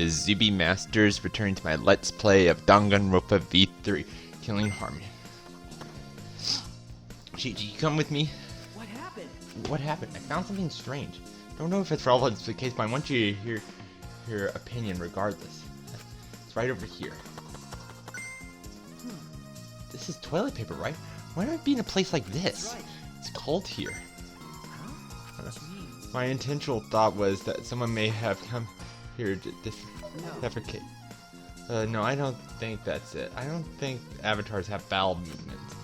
is Zubi Masters, returning to my Let's Play of Danganronpa V3, Killing Harmony. Ichi, you come with me? What happened? What happened? I found something strange. Don't know if it's relevant to the case, but I want you to hear your opinion regardless. It's right over here. This is toilet paper, right? Why would I be in a place like this? Right. It's cold here. Huh? My intentional thought was that someone may have come here to defecate. No, I don't think that's it. I don't think avatars have bowel movements.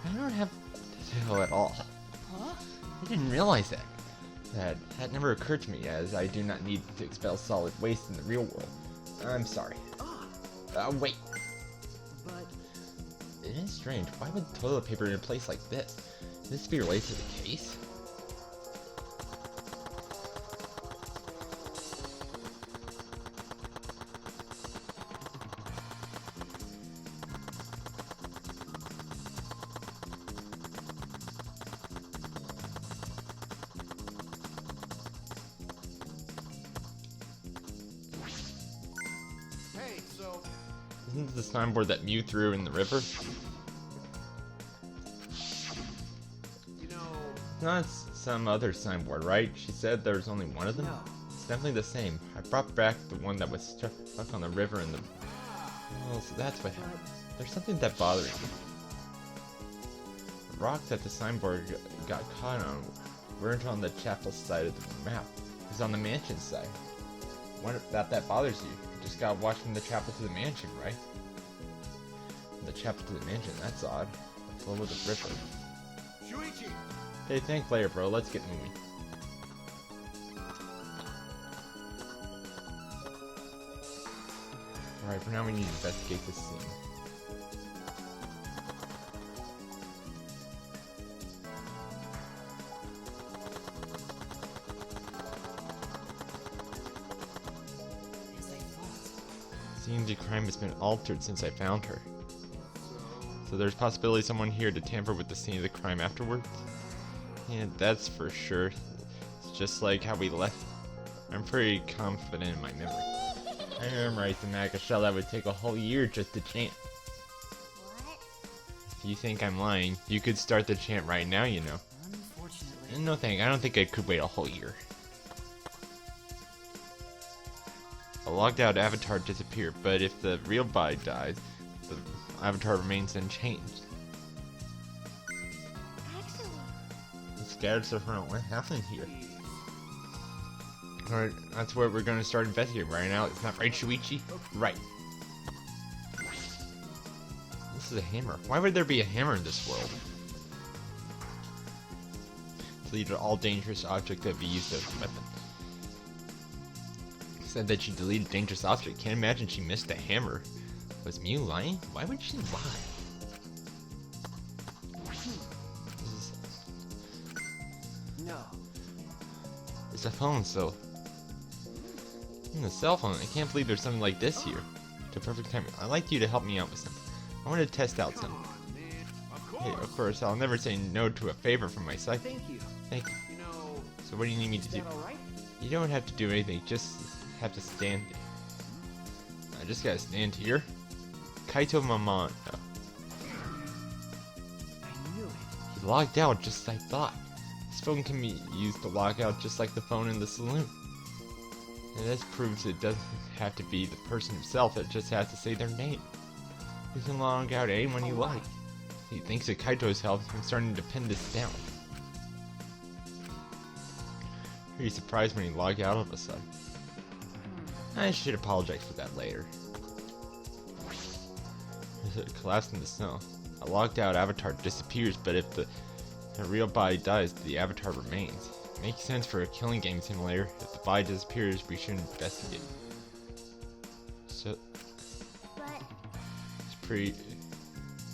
I don't have tail at all. Huh? I didn't realize that. That never occurred to me, as I do not need to expel solid waste in the real world. I'm sorry. Wait. But It is strange. Why would toilet paper in a place like this? Could this be related to the case? hey, so Isn't this the signboard that Mew threw in the river? you know. No, it's some other signboard, right? She said there's only one of them? No. It's definitely the same. I brought back the one that was stuck on the river in the... Oh, so that's what happened. There's something that bothers me. The rock that the signboard got caught on weren't on the chapel side of the map. It was on the mansion side. What about that bothers you? You just got walked from the chapel to the mansion, right? From the chapel to the mansion, that's odd. The flow of the river. Shuichi! Hey, thanks later, bro. Let's get moving. Alright, for now we need to investigate this scene. Seems the crime has been altered since I found her. So there's possibility someone here to tamper with the scene of the crime afterwards? Yeah, that's for sure. It's just like how we left. I'm pretty confident in my memory. I memorized the magic shell that would take a whole year just to chant. What? If you think I'm lying, you could start the chant right now, you know. Unfortunately. No thank, I don't think I could wait a whole year. A logged out avatar disappeared, but if the real body dies, the avatar remains unchanged. Excellent. The scattered stuff around. What happened here? Alright, that's what we're gonna start investigating right now. It's not right, Shuichi? Right. This is a hammer. Why would there be a hammer in this world? Deleted all dangerous objects that be used as a weapon. Said that she deleted dangerous object. Can't imagine she missed a hammer. Was Mew lying? Why would she lie? No. It's a phone, so... a cell phone. I can't believe there's something like this here. To perfect timing. I'd like you to help me out with something. I want to test out Come something. on, man. Of Hey, course. of course, I'll never say no to a favor from my side. Thank you. Thank you. You know. So what do you need me to Is do? that alright? You don't have to do anything, just have to stand there. I just gotta stand here. Kaito Maman. I knew it. He logged out just as I thought. This phone can be used to log out just like the phone in the saloon. And this proves it doesn't have to be the person himself, it just has to say their name. You can log out anyone you like. He thinks that Kaito's help. I'm starting to pin this down. Pretty surprised when he logged out all of a sudden. I should apologize for that later. It collapsed in the snow. A logged out avatar disappears, but if the real body dies, the avatar remains. Makes sense for a killing game simulator. If the body disappears, we should investigate. So But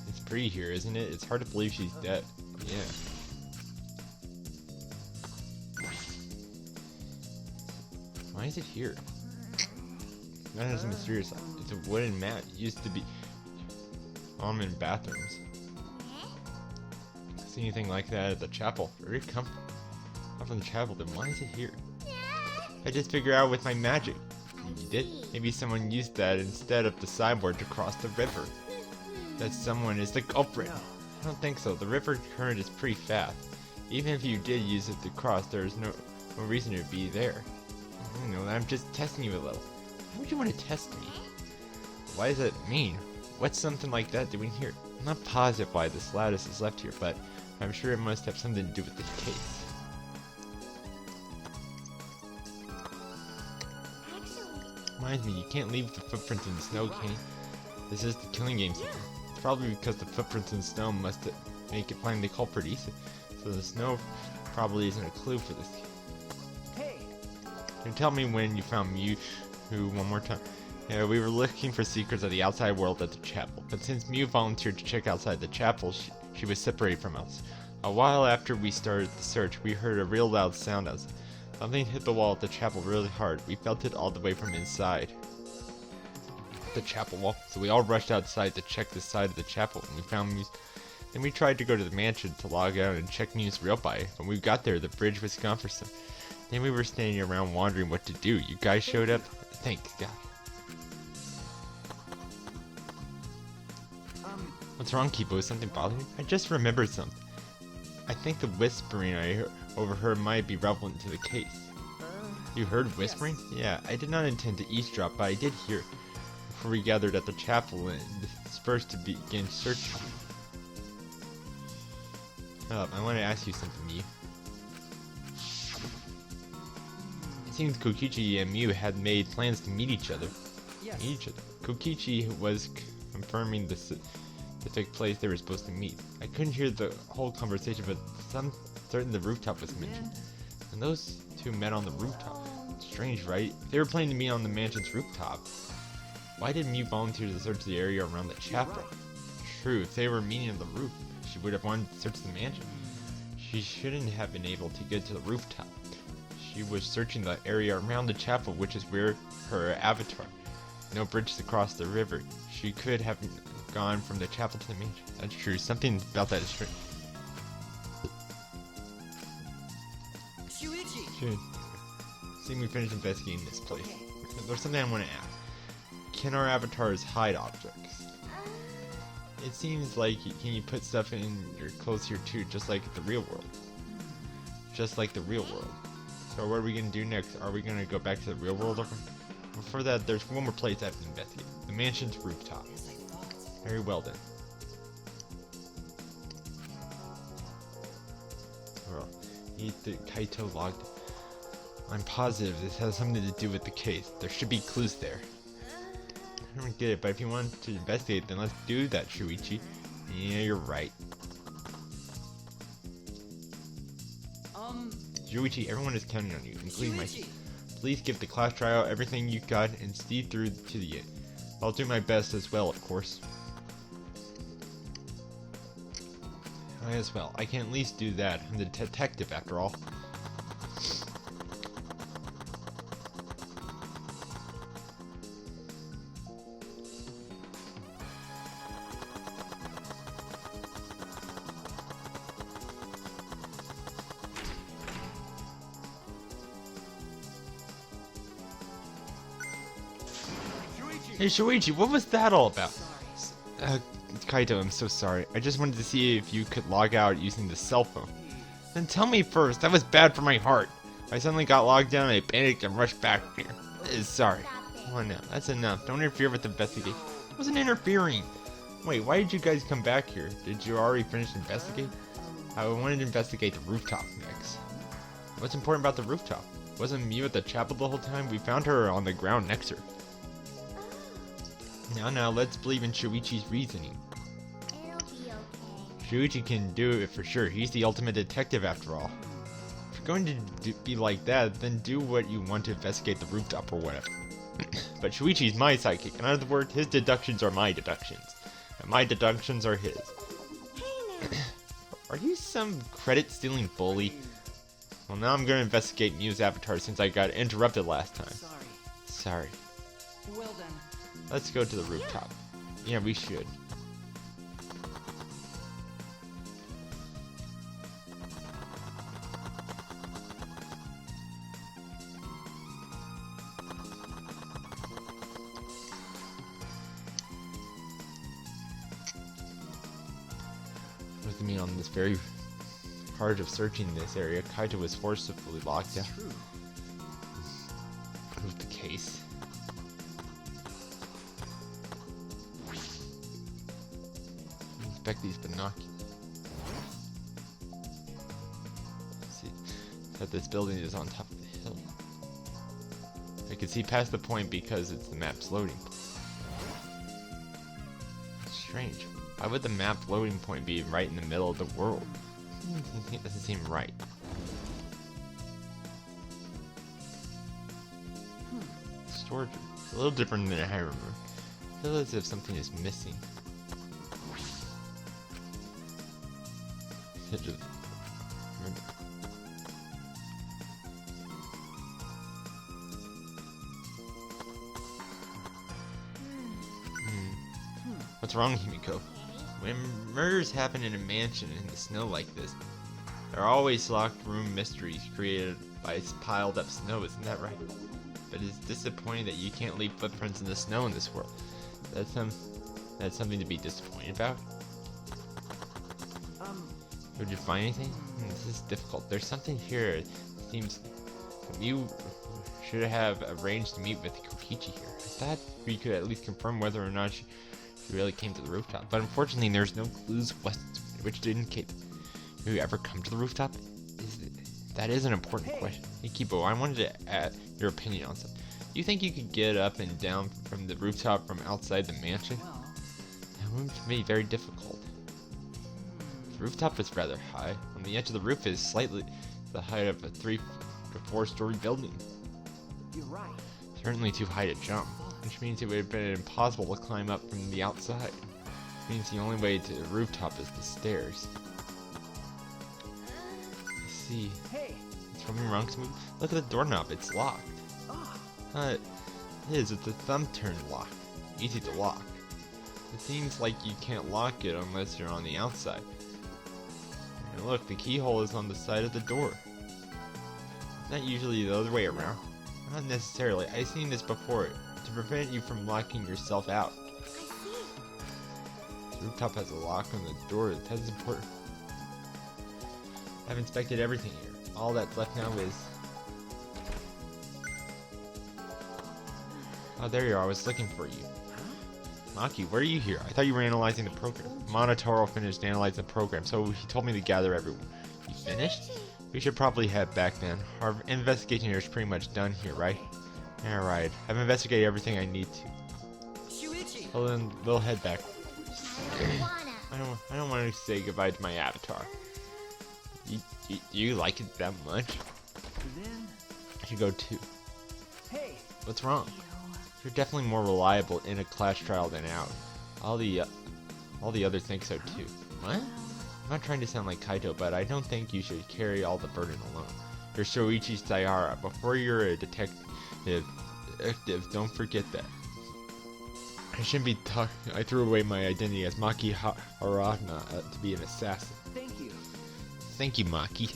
it's pretty here, isn't it? It's hard to believe she's dead. Yeah. Why is it here? That is mysterious. It's a wooden mat. It used to be in bathrooms. See anything like that at the chapel? Very comfortable. Not from the chapel, then why is it here? I just figured out with my magic. You did? Maybe someone used that instead of the sideboard to cross the river. That someone is the culprit. I don't think so. The river current is pretty fast. Even if you did use it to cross, there is no reason to be there. I know, I'm just testing you a little. Why would you want to test me? Why does that mean? What's something like that doing here? I'm not positive why the Slatus is left here, but I'm sure it must have something to do with this case. Actually, Reminds me, you can't leave the footprints in the snow, can you? This is the killing game system. It's probably because the footprints in the snow must make it find the culprit easy. So the snow probably isn't a clue for this. Hey, Can you tell me when you found Mew one more time? Yeah, we were looking for secrets of the outside world at the chapel, but since Mew volunteered to check outside the chapel, she was separated from us. A while after we started the search, we heard a real loud sound as something hit the wall at the chapel really hard. We felt it all the way from inside the chapel wall, so we all rushed outside to check the side of the chapel, and we found Mew's. Then we tried to go to the mansion to log out and check Mew's real body. When we got there, the bridge was gone for some. Then we were standing around wondering what to do. You guys showed up. Thanks, God. What's wrong, Kibo? Is something bothering you? I just remembered something. I think the whispering I overheard might be relevant to the case. You heard whispering? Yes. Yeah, I did not intend to eavesdrop, but I did hear it before we gathered at the chapel and dispersed to begin searching. I want to ask you something, Mew. It seems Kokichi and Mew had made plans to meet each other. yes. Kokichi was confirming the specific place they were supposed to meet. I couldn't hear the whole conversation, but certain the rooftop was mentioned. And those two met on the rooftop. Strange, right? They were planning to meet on the mansion's rooftop. Why did Mew volunteer to search the area around the chapel? True, if they were meeting on the roof, she would have wanted to search the mansion. She shouldn't have been able to get to the rooftop. She was searching the area around the chapel, which is where her avatar. No bridge to cross the river. She could have gone from the chapel to the mansion. That's true. Something about that is true. Shuichi. Sure. See, we finished investigating this place. Okay. There's something I want to ask. Can our avatars hide objects? It seems like can you put stuff in your clothes here too, just like the real world? Just like the real world. So what are we gonna do next? Are we gonna go back to the real world? Before that, there's one more place I have to investigate. The mansion's rooftop. As I thought. Very well then. Well, Kaito logged. I'm positive this has something to do with the case. There should be clues there. I don't get it, but if you want to investigate, then let's do that, Shuichi. Yeah, you're right. Shuichi, everyone is counting on you, including myself. Please give the class tryout everything you got and see through to the end. I'll do my best as well, of course. I as well. I can at least do that. I'm the detective after all. Hey Shuichi, what was that all about? Kaito, I'm so sorry. I just wanted to see if you could log out using the cell phone. Then tell me first, that was bad for my heart. I suddenly got logged down and I panicked and rushed back here. Sorry. Oh no, that's enough. Don't interfere with the investigation. I wasn't interfering. Wait, why did you guys come back here? Did you already finish investigating? I wanted to investigate the rooftop next. What's important about the rooftop? Wasn't Mew at the chapel the whole time? We found her on the ground next to her. Now, let's believe in Shuichi's reasoning. it'll be okay. Shuichi can do it for sure. He's the ultimate detective after all. If you're going to be like that, then do what you want to investigate the rooftop or whatever. But Shuichi's my sidekick. In other words, his deductions are my deductions. And my deductions are his. Hey now. Are you some credit-stealing bully? Well, now I'm going to investigate Mew's avatar since I got interrupted last time. Sorry. Sorry. Well then. Let's go to the rooftop. Yeah, we should. with me on this very part of searching this area. Kaito was forcibly locked out. True. Prove the case. Inspect these binoculars. See that this building is on top of the hill. I can see past the point because it's the map's loading point. Strange. Why would the map loading point be right in the middle of the world? It doesn't seem right. Storage room. It's a little different than I remember. I feel as if something is missing. What's wrong, Himiko? When murders happen in a mansion in the snow like this, there are always locked room mysteries created by piled up snow, isn't that right? But it's disappointing that you can't leave footprints in the snow in this world. That's something to be disappointed about. Would you find anything? This is difficult. There's something here. It seems you should have arranged to meet with Kokichi here. I thought we could at least confirm whether or not she really came to the rooftop, but unfortunately there's no clues which to indicate. Have you ever come to the rooftop? That is an important question. Ikibo, I wanted to add your opinion on something. Do you think you could get up and down from the rooftop from outside the mansion? That would be very difficult. The rooftop is rather high. On the edge of the roof is slightly the height of a 3 to 4 story building. You're right. Certainly too high to jump, which means it would have been impossible to climb up from the outside. It means the only way to the rooftop is the stairs. I see. Hey. It's something wrong, Smooth? Look at the doorknob, it's locked. It is, it's a thumb turn lock. Easy to lock. It seems like you can't lock it unless you're on the outside. And look, the keyhole is on the side of the door. Not usually the other way around. Not necessarily, I've seen this before, to prevent you from locking yourself out. The rooftop has a lock on the door, that's important. I've inspected everything here. All that's left now is... Oh, there you are, I was looking for you. Maki, where are you here? I thought you were analyzing the program. Monotaro finished analyzing the program, so he told me to gather everyone. You finished? We should probably head back then. Our investigation here is pretty much done here, right? Alright, I've investigated everything I need to. Well then, we'll head back. I don't want to say goodbye to my avatar. You like it that much? I should go too. Hey. What's wrong? You're definitely more reliable in a class trial than out. All the others think so too. What? I'm not trying to sound like Kaito, but I don't think you should carry all the burden alone. You're Shoichi Sayara. Before you're a detective, don't forget that. I shouldn't be talking. I threw away my identity as Maki Harana to be an assassin. Thank you. Thank you, Maki.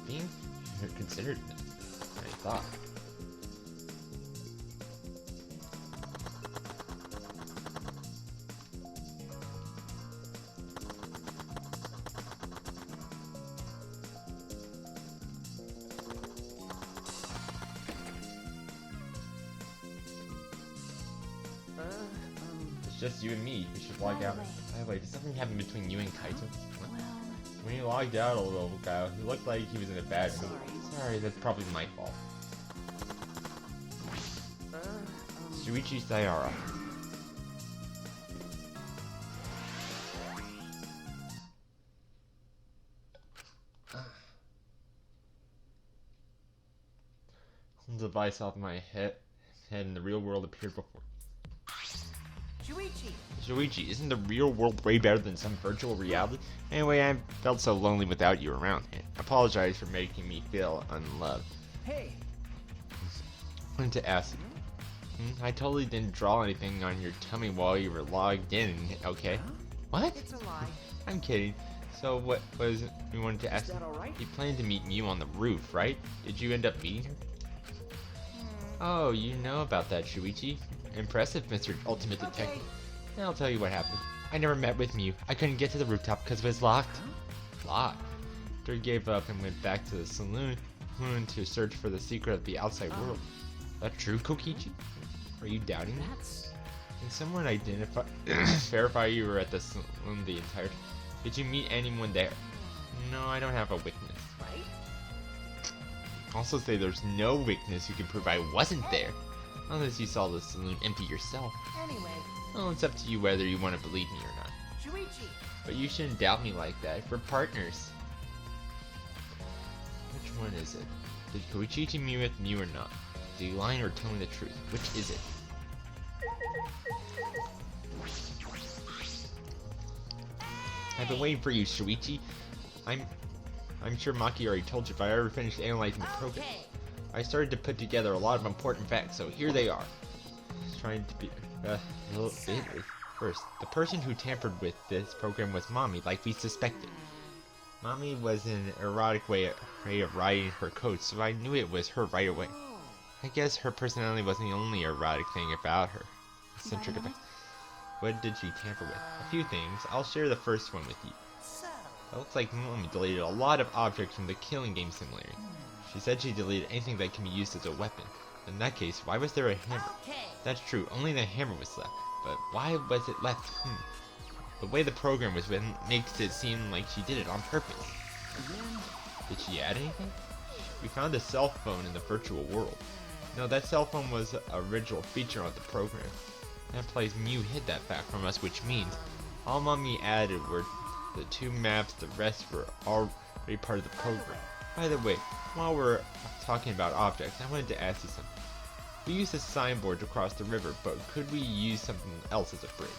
Being considered than I thought. It's just you and me. We should log out. By the way, did something happen between you and Kaito? What? When he logged out a little guy, he looked like he was in a bad mood. Sorry, that's probably my fault. Shuichi Sayara. The device off my head in the real world appeared before. Shuichi, isn't the real world way better than some virtual reality? Anyway, I felt so lonely without you around. I apologize for making me feel unloved. Hey. I wanted to ask you. I totally didn't draw anything on your tummy while you were logged in, okay? Huh? What? It's a lie. I'm kidding. So what was it you wanted to ask? Is that alright? You planned to meet you on the roof, right? Did you end up meeting her? Oh, you know about that, Shuichi. Impressive, Mr. Ultimate Detective. I'll tell you what happened. I never met with Mew. I couldn't get to the rooftop because it was locked. Locked? After he gave up and went back to the saloon to search for the secret of the outside world. That true, Kokichi? Are you doubting me? Can someone identify, verify you were at the saloon the entire time? Did you meet anyone there? No, I don't have a witness. Also say there's no witness who can prove I wasn't there. Unless you saw the saloon empty yourself. Anyway, Well, it's up to you whether you want to believe me or not. Shuichi. But you shouldn't doubt me like that. We're partners. Which one is it? Did Koichi meet with me or not? Is he lying or telling the truth? Which is it? I've been waiting for you, Shuichi. I'm sure Maki already told you, but I already finished analyzing the program. I started to put together a lot of important facts, so here they are. Trying to be a little bit. First, the person who tampered with this program was Mommy, like we suspected. Mommy was an erotic way of writing her code, so I knew it was her right away. I guess her personality wasn't the only erotic thing about her. Eccentric about. What did she tamper with? A few things. I'll share the first one with you. It looks like Mommy deleted a lot of objects from the killing game simulator. She said she deleted anything that can be used as a weapon. In that case, why was there a hammer? That's true, only the hammer was left. But why was it left? The way the program was written makes it seem like she did it on purpose. Did she add anything? We found a cell phone in the virtual world. No, that cell phone was an original feature of the program. That place Mew hid that fact from us, which means all Mommy added were the 2 maps, the rest were already part of the program. By the way, while we're talking about objects, I wanted to ask you something. We used a signboard to cross the river, but could we use something else as a bridge?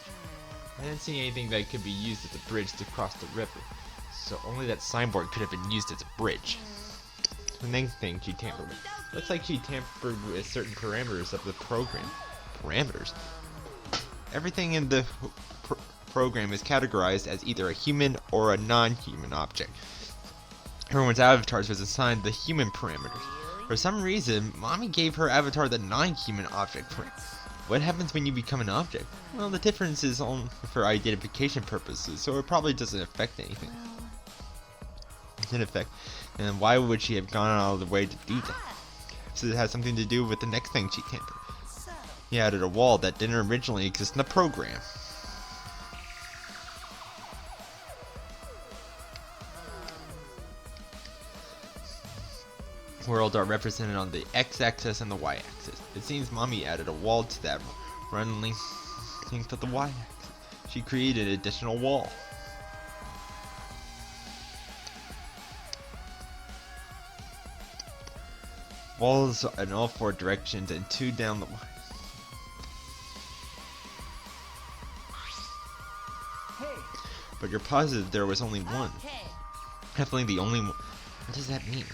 I didn't see anything that could be used as a bridge to cross the river, so only that signboard could have been used as a bridge. The next thing she tampered with. Looks like she tampered with certain parameters of the program. Parameters? Everything in the program is categorized as either a human or a non-human object. Everyone's avatars was assigned the human parameters. For some reason, Mommy gave her avatar the non-human object parameter. What happens when you become an object? Well, the difference is only for identification purposes, so it probably doesn't affect anything. In effect, and why would she have gone out of the way to do that? So it has something to do with the next thing she tampered. He added a wall that didn't originally exist in the program. Worlds are represented on the x-axis and the y-axis. It seems Mommy added a wall to that run length of the y-axis. She created an additional wall. Walls in all 4 directions and 2 down the y. But you're positive there was only one. Definitely the only one. What does that mean?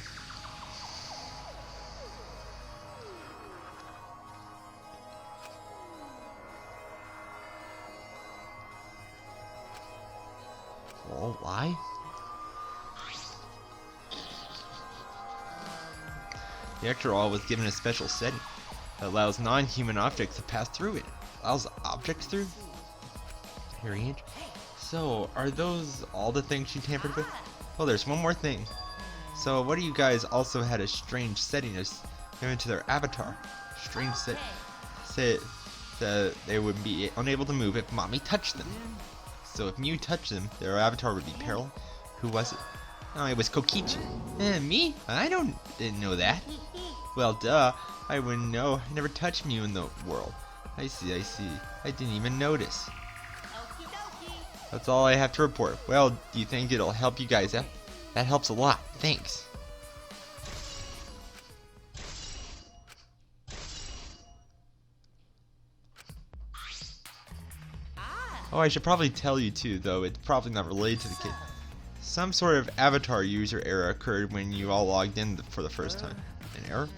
Well, why? The extra wall was given a special setting that allows non-human objects to pass through it. Allows objects through? Period. So, are those all the things she tampered with? Well, there's one more thing. So, what do you guys also had a strange setting given to their avatar? Strange setting. Said that they would be unable to move if Mommy touched them. So if Mew touched them, their avatar would be paralyzed. Who was it? Oh, it was Kokichi. Me? I didn't know that. Well, duh. I wouldn't know. I never touched Mew in the world. I see. I didn't even notice. That's all I have to report. Well, do you think it'll help you guys out? That helps a lot. Thanks. Oh, I should probably tell you too, though it's probably not related to the kid. Some sort of avatar user error occurred when you all logged in for the first time. An error?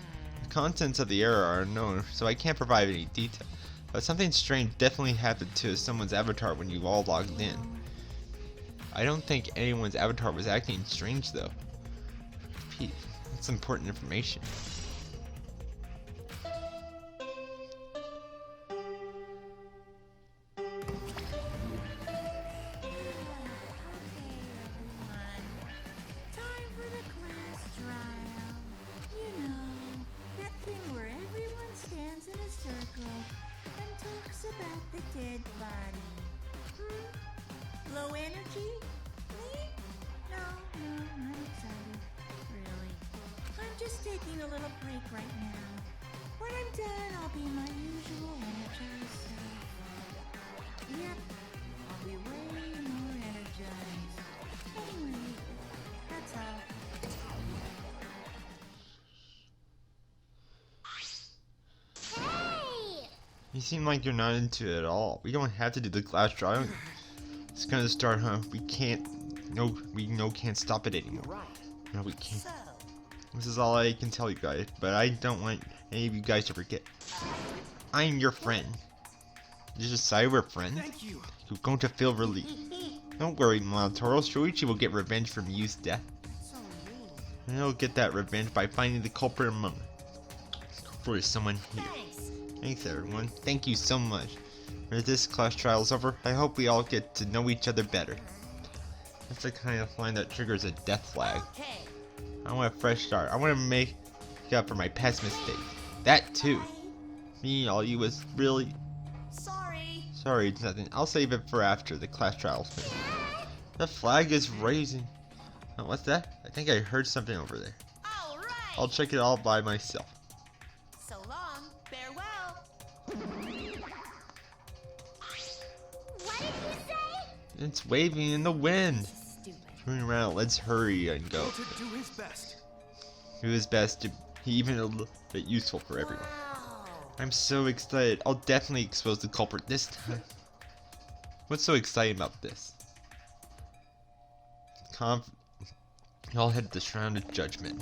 The contents of the error are unknown, so I can't provide any detail. But something strange definitely happened to someone's avatar when you all logged in. I don't think anyone's avatar was acting strange, though. Pete, that's important information. just taking a little break right now. When I'm done, I'll be my usual energized self. Yep, I'll be way more energized. Anyway, that's all. Hey! You seem like you're not into it at all. We don't have to do the class trial. It's gonna start, huh? We can't. No, we can't stop it anymore. Right. No, we can't. So, This is all I can tell you guys, but I don't want any of you guys to forget. I'm your friend. You just say we're friends. thank you. You're going to feel relief. Don't worry, Monotoro. Shuichi will get revenge for Mew's death. So mean. And he'll get that revenge by finding the culprit among us. Hopefully someone here. Thanks. Thanks everyone. Thank you so much. When this class trial is over, I hope we all get to know each other better. That's the kind of line that triggers a death flag. Okay. I want a fresh start. I want to make up for my past mistakes. That too. Me, all you was really... Sorry. Sorry, it's nothing. I'll save it for after the class trials finish. The flag is raising. Oh, what's that? I think I heard something over there. All right. I'll check it all by myself. So long. Farewell. What did you say? It's waving in the wind. Stupid. Turn around, let's hurry and go. To do his best. Do his best to be even a little bit useful for everyone. Wow. I'm so excited. I'll definitely expose the culprit this time. What's so exciting about this? Y'all head the shrouded judgment.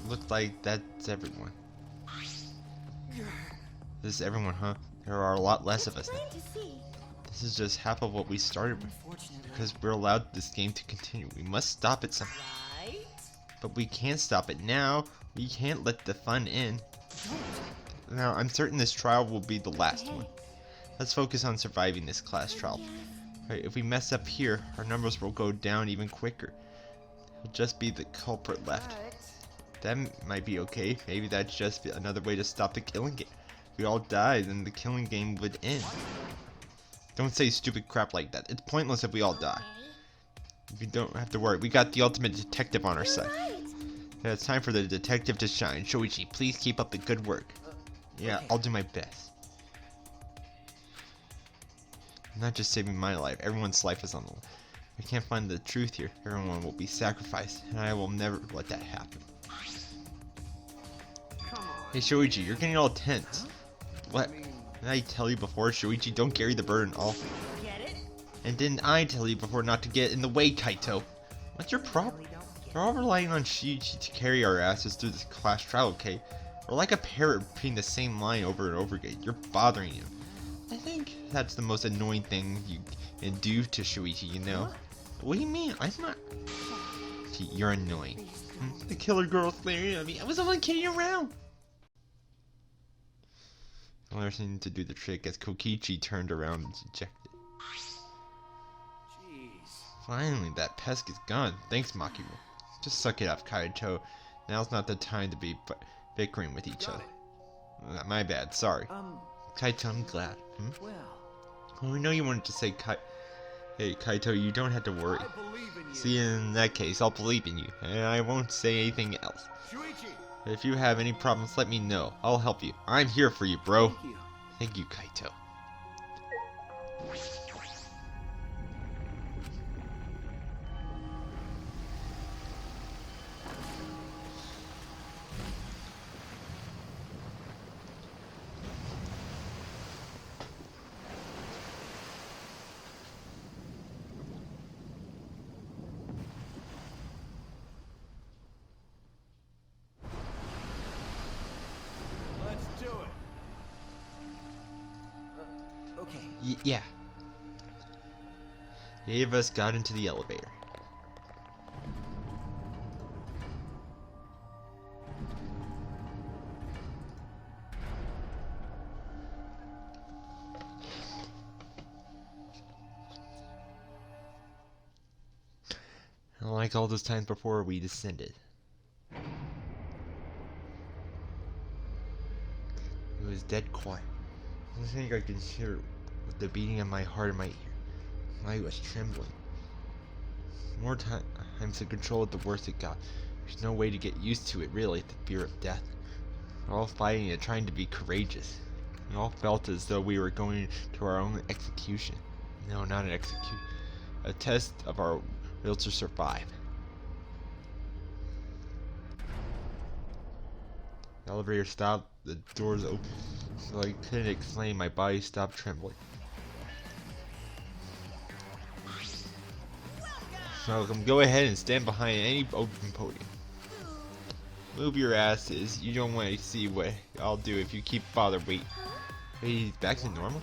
Looks like that's everyone. This is everyone, huh? There are a lot less of us now. Plain to see. This is just half of what we started with. Unfortunately. Because we're allowed this game to continue. We must stop it somehow. Right? But we can't stop it now. We can't let the fun end. Now, I'm certain this trial will be the last one. Let's focus on surviving this class trial. Right, if we mess up here, our numbers will go down even quicker. It'll just be the culprit left. That might be okay. Maybe that's just another way to stop the killing game. If we all die, then the killing game would end. Don't say stupid crap like that. It's pointless if we all die. You don't have to worry. We got the ultimate detective on our side. Yeah, it's time for the detective to shine. Shoichi, please keep up the good work. Yeah, I'll do my best. I'm not just saving my life. Everyone's life is on the line. we can't find the truth here, everyone will be sacrificed, and I will never let that happen. Hey Shoichi, you're getting all tense. What? Didn't I tell you before, Shoichi, don't carry the burden all? Get it? And didn't I tell you before not to get in the way, Kaito? What's your problem? We're all relying on Shoichi to carry our asses through this class trial, okay? We're like a parrot repeating the same line over and over again. You're bothering him. I think that's the most annoying thing you can do to Shoichi, you know? What do you mean? I'm not... You're annoying. The killer girl's staring at me. I was only kidding around. Another thing to do the trick as Kokichi turned around and ejected. Finally, that pest is gone. Thanks, Makiru. Just suck it up, Kaito. Now's not the time to be bickering with each other. My bad, sorry. Kaito, I'm glad. Well, we know you wanted to say Hey, Kaito, you don't have to worry. See, in that case, I'll believe in you, and I won't say anything else. If you have any problems, let me know. I'll help you. I'm here for you, bro. Thank you, Kaito. Yeah. The 8 of us got into the elevator. And like all those times before, we descended. It was dead quiet. I think I could hear the beating of my heart in my ear. I was trembling. More times in control, the worse it got. There's no way to get used to it, really, the fear of death. We're all fighting and trying to be courageous. We all felt as though we were going to our own execution. No, not an execution. A test of our will to survive. The elevator stopped, the doors opened, so I couldn't explain, my body stopped trembling. Welcome, go ahead and stand behind any open podium. Move your asses, you don't want to see what I'll do if you keep father waiting. Wait, he's back to normal?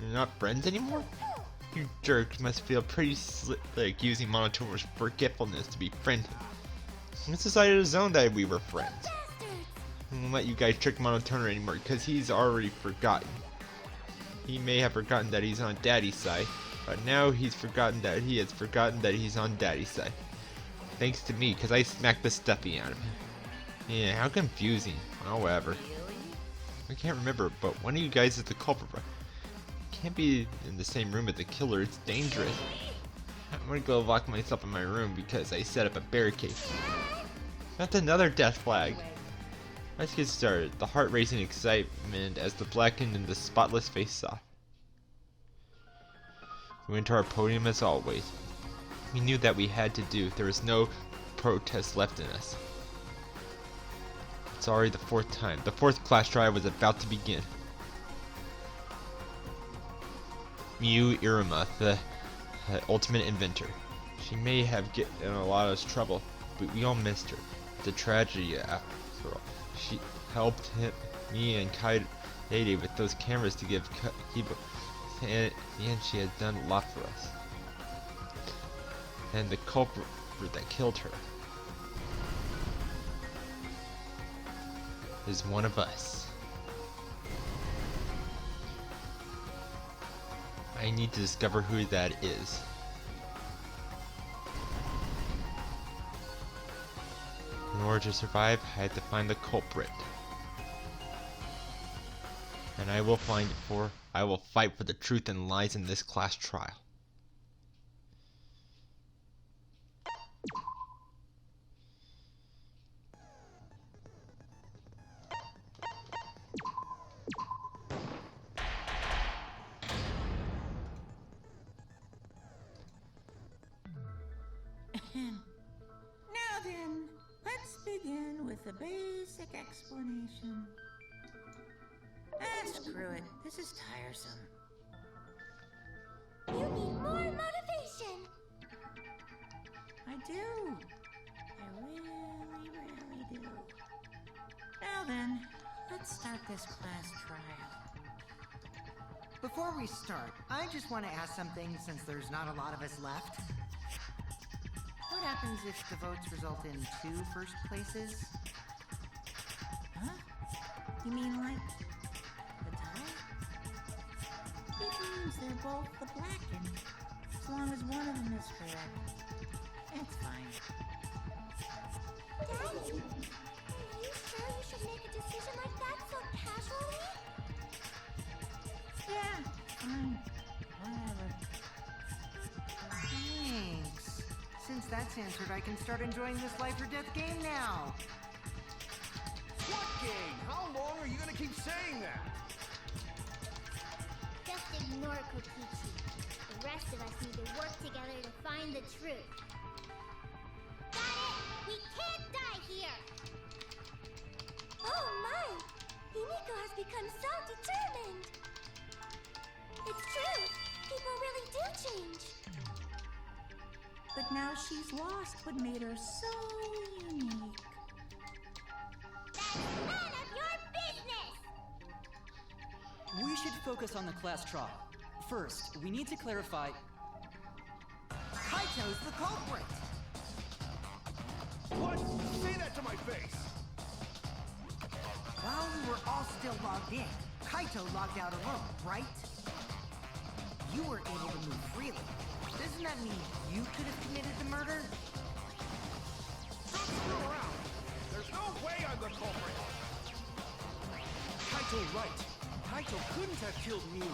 You're not friends anymore? You jerks must feel pretty slick using monotonous forgetfulness to be friendly. It's decided his own that we were friends. I won't let you guys trick Monotoner anymore because he's already forgotten. He may have forgotten that he's on Daddy's side, but now he's forgotten that he has forgotten that he's on Daddy's side. Thanks to me, because I smacked the stuffing out of him. Yeah, how confusing. Oh, whatever. I can't remember, but one of you guys is the culprit. Can't be in the same room as the killer, it's dangerous. I'm gonna go lock myself in my room because I set up a barricade. That's another death flag. Let's get started. The heart racing excitement as the blackened and the spotless face saw. We went to our podium as always. We knew that we had to do. There was no protest left in us. It's already the 4th time. The 4th class trial was about to begin. Miu Iruma, the ultimate inventor. She may have gotten in a lot of trouble, but we all missed her. It's a tragedy after all. She helped me and Kaede with those cameras to give Kiba, and she had done a lot for us. And the culprit that killed her is one of us. I need to discover who that is. In order to survive, I had to find the culprit. And I will fight for the truth and lies in this class trial. done with the basic explanation. Screw it. This is tiresome. You need more motivation. I do. I really, really do. Now then, let's start this class trial. Before we start, I just want to ask something since there's not a lot of us left. What happens if the votes result in 2 first places? Huh? You mean like the tie? It means they're both the Blacken, as long as one of them is correct. It's fine. Daddy, are you sure you should make a decision like that so casually? Yeah, fine. Whatever. Thanks. Since that's answered, I can start enjoying this life or death game now. What game? How long are you gonna keep saying that? Just ignore Kokichi. The rest of us need to work together to find the truth. Got it! We can't die here! Oh my! Himiko has become so determined! It's true! People really do change! But now she's lost what made her so unique. That's none of your business! We should focus on the class trial. First, we need to clarify... Kaito's the culprit! What? Say that to my face! While we were all still logged in, Kaito logged out alone, right? You were able to move freely. Doesn't that mean you could have committed the murder? Don't screw around! There's no way I'm the culprit! Kaito right. Kaito couldn't have killed me.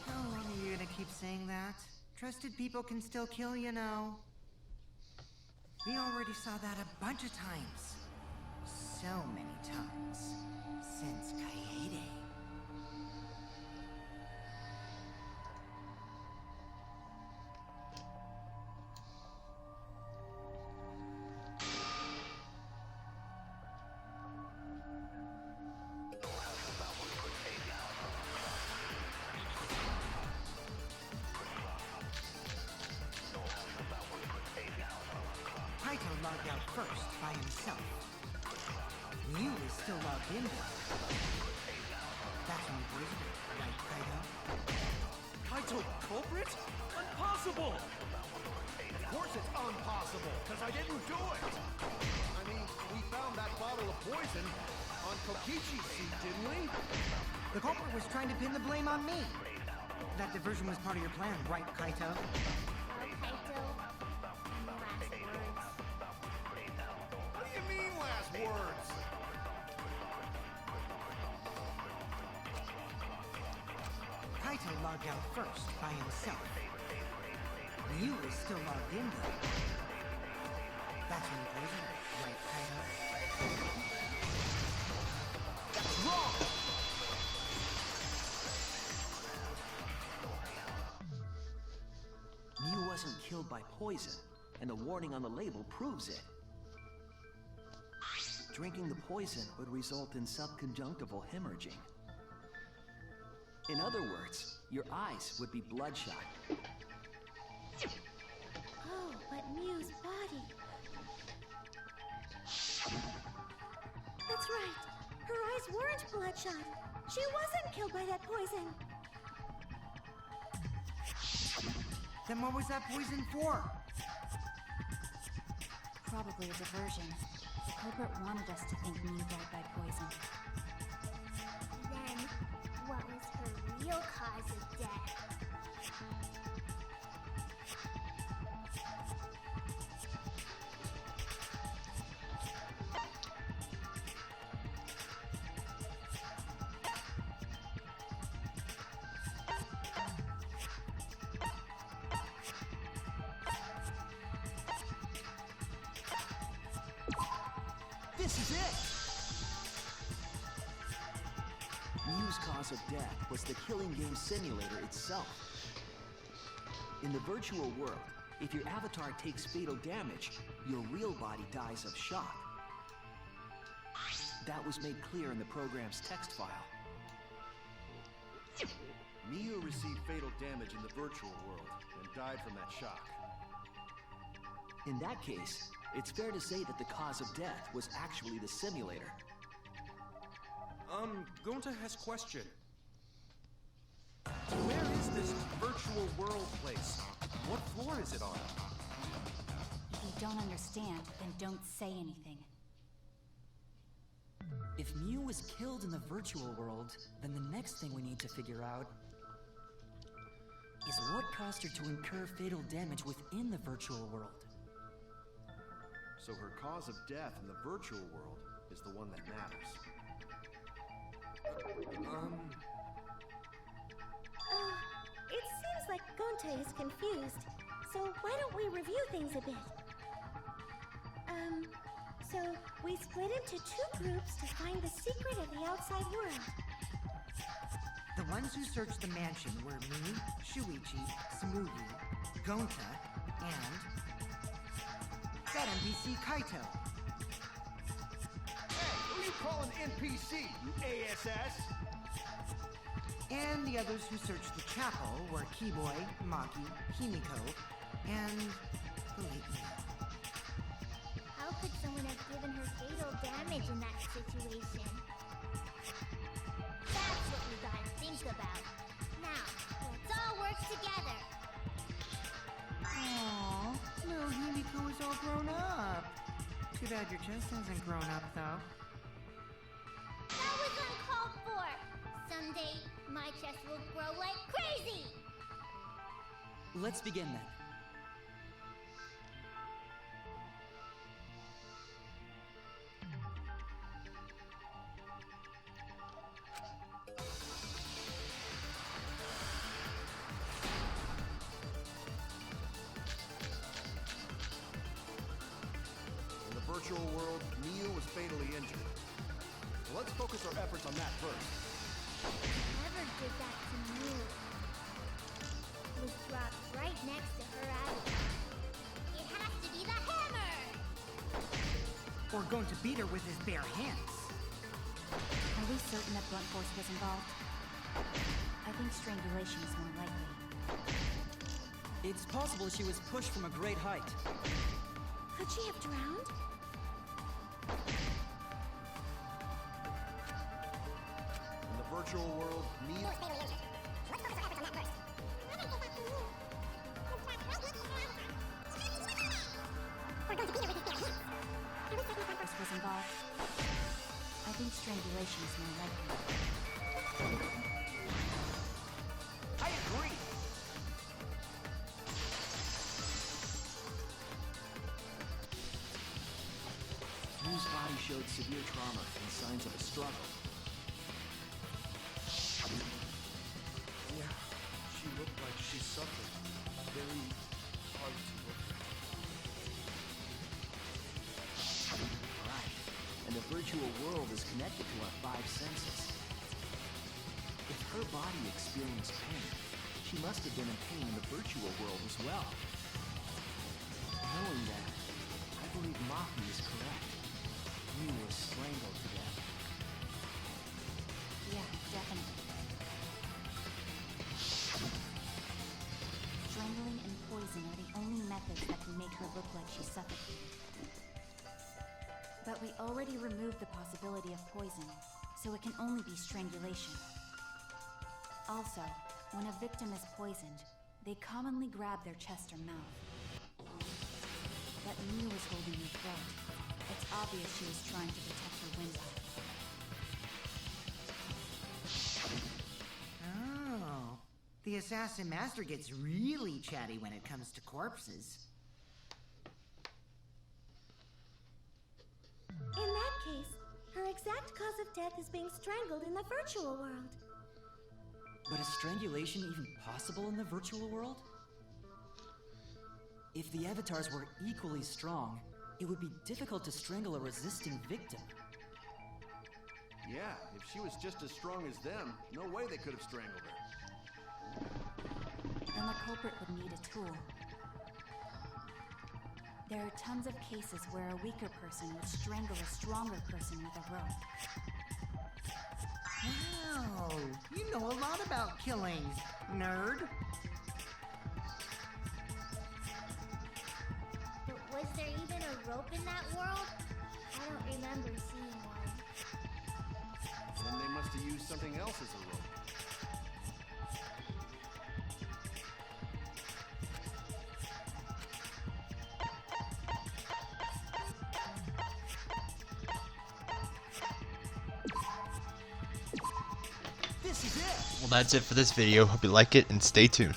How long are you gonna keep saying that? Trusted people can still kill, you know. We already saw that a bunch of times. So many times. Since Kaede. Kaito logged out first by himself. Mew is still logged in though. That's when you poisoned her, right, Kaito? Kaito culprit? Impossible! Of course it's impossible, because I didn't do it! I mean, we found that bottle of poison on Kokichi's seat, didn't we? The culprit was trying to pin the blame on me. That diversion was part of your plan, right, Kaito? Kaito, last words. What do you mean, last words? Kaito logged out first by himself. Mew is still logged in though. That's when you poisoned her, right, Kaito? That's wrong! Mew wasn't killed by poison, and the warning on the label proves it. Drinking the poison would result in subconjunctival hemorrhaging. In other words, your eyes would be bloodshot. Oh, but Mew's body. That's right. Her eyes weren't bloodshot. She wasn't killed by that poison. Then what was that poison for? Probably a diversion. The culprit wanted us to think Mew died by poison. Then, what was her real cause of death? This is it! Mew's cause of death was the killing game simulator itself. In the virtual world, if your avatar takes fatal damage, your real body dies of shock. That was made clear in the program's text file. Miu received fatal damage in the virtual world and died from that shock. In that case, it's fair to say that the cause of death was actually the simulator. Gonta has question. Where is this virtual world place? What floor is it on? If you don't understand, then don't say anything. If Miu was killed in the virtual world, then the next thing we need to figure out is what caused her to incur fatal damage within the virtual world. So her cause of death in the virtual world is the one that matters. It seems like Gonta is confused. So why don't we review things a bit? So we split into two groups to find the secret of the outside world. The ones who searched the mansion were me, Shuichi, Tsumugi, Gonta, and that NPC Kaito. Hey, who you calling NPC, you ASS? And the others who searched the chapel were Keyboy, Maki, Himiko, and the late me. How could someone have given her fatal damage in that situation? That's what we gotta think about. Now, let's all work together. Aww, little Himiko is all grown up. Too bad your chest hasn't grown up, though. That was uncalled for. Someday, my chest will grow like crazy. Let's begin then. In the virtual world, Miu was fatally injured. So let's focus our efforts on that first. Whoever did that to me was dropped right next to her attitude. It has to be the hammer! Or going to beat her with his bare hands. Are we certain that blunt force was involved? I think strangulation is more likely. It's possible she was pushed from a great height. Could she have drowned? In the virtual world, Miu... Force was involved. I think strangulation is more likely. I agree! Miu's body showed severe trauma and signs of a struggle. Yeah, she looked like she suffered. Very hard to look at. Right. And the virtual world is connected to our five senses. If her body experienced pain, she must have been in pain in the virtual world as well. Knowing that, I believe Maki is correct. Miu was strangled to death. Yeah, definitely. Strangling and poison are the only methods that can make her look like she suffocated. But we already removed the possibility of poison, so it can only be strangulation. Also, when a victim is poisoned, they commonly grab their chest or mouth. But Miu was holding her throat. It's obvious she was trying to protect her windpipe. Oh. The Assassin Master gets really chatty when it comes to corpses. In that case, her exact cause of death is being strangled in the virtual world. But is strangulation even possible in the virtual world? If the avatars were equally strong, it would be difficult to strangle a resisting victim. Yeah, if she was just as strong as them, no way they could have strangled her. Then the culprit would need a tool. There are tons of cases where a weaker person would strangle a stronger person with a rope. Wow, you know a lot about killing, nerd. But was there even a rope in that world? I don't remember seeing one. Then they must have used something else as a rope. This is it! Well, that's it for this video. Hope you like it and stay tuned.